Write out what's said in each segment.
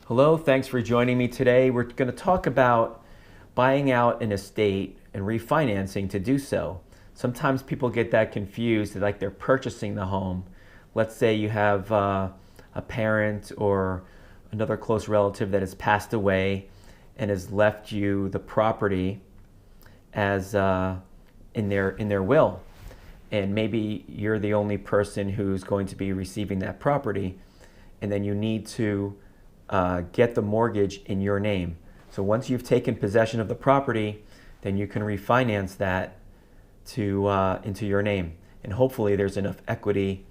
Hello, thanks for joining me today. We're going to talk about buying out an estate and refinancing to do so. Sometimes people get that confused, like they're purchasing the home. Let's say you have a parent or another close relative that has passed away and has left you the property as in their will, and maybe you're the only person who's going to be receiving that property, and then you need to get the mortgage in your name. So once you've taken possession of the property, then you can refinance that to into your name, and hopefully there's enough equity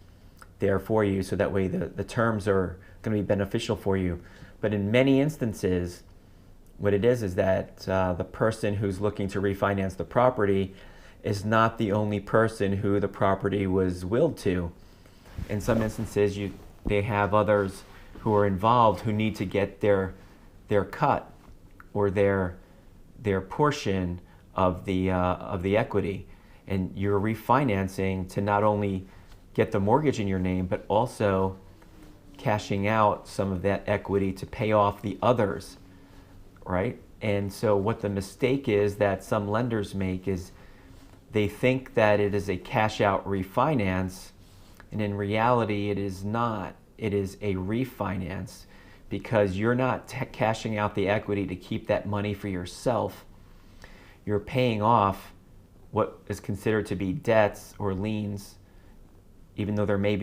there for you, so that way the terms are going to be beneficial for you. But in many instances, what it is that the person who's looking to refinance the property is not the only person who the property was willed to. In some instances, they have others who are involved who need to get their cut or their portion of the equity, and you're refinancing to not only get the mortgage in your name, but also cashing out some of that equity to pay off the others, right? And so what the mistake is that some lenders make is they think that it is a cash out refinance, and in reality it is not. It is a refinance, because you're not cashing out the equity to keep that money for yourself. You're paying off what is considered to be debts or liens, even though there may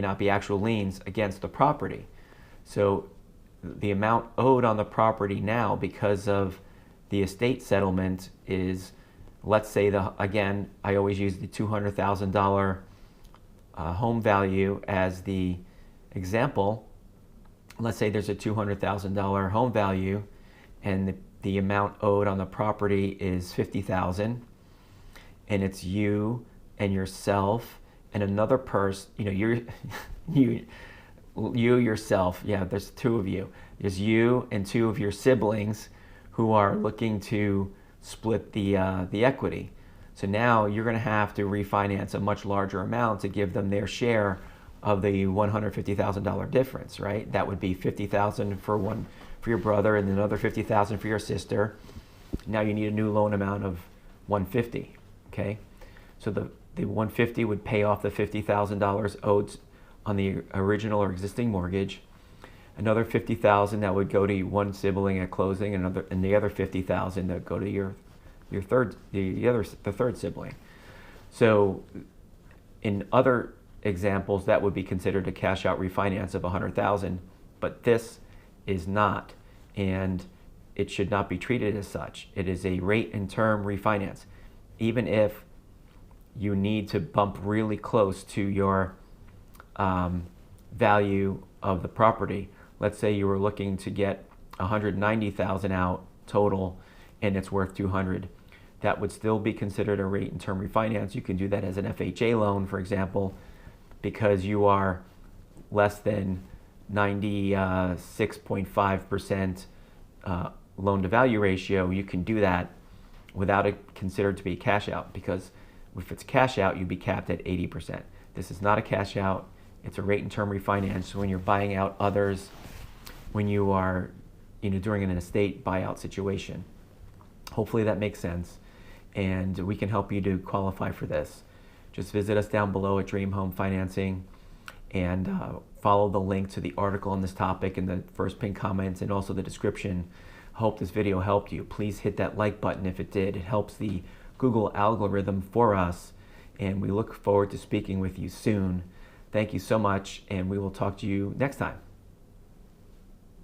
not be actual liens against the property. So the amount owed on the property now, because of the estate settlement, is, let's say, again, I always use the $200,000 home value as the example. Let's say there's a $200,000 home value, and the amount owed on the property is $50,000, and it's you and yourself and another person. You yourself. Yeah, there's two of you. There's you and two of your siblings who are looking to split the equity. So now you're going to have to refinance a much larger amount to give them their share of the $150,000 difference, right? That would be $50,000 for your brother, and another $50,000 for your sister. Now you need a new loan amount of $150,000. Okay, so the $150,000 would pay off the $50,000 owed on the original or existing mortgage. Another $50,000 that would go to one sibling at closing, and the other $50,000 that would go to the third sibling. So in other examples, that would be considered a cash out refinance of $100,000, but this is not, and it should not be treated as such. It is a rate and term refinance. Even if you need to bump really close to your value of the property, let's say you were looking to get $190,000 out total, and it's worth $200,000. That would still be considered a rate and term refinance. You can do that as an FHA loan, for example, because you are less than 96.5% loan to value ratio. You can do that without it considered to be a cash out, because if it's cash out, you'd be capped at 80%. This is not a cash out. It's a rate and term refinance when you're buying out others, when you are during an estate buyout situation. Hopefully that makes sense, and we can help you to qualify for this. Just visit us down below at Dream Home Financing, and follow the link to the article on this topic in the first pinned comments, and also the description. I hope this video helped you. Please hit that like button if it did. It helps the Google algorithm for us, and we look forward to speaking with you soon. Thank you so much, and we will talk to you next time.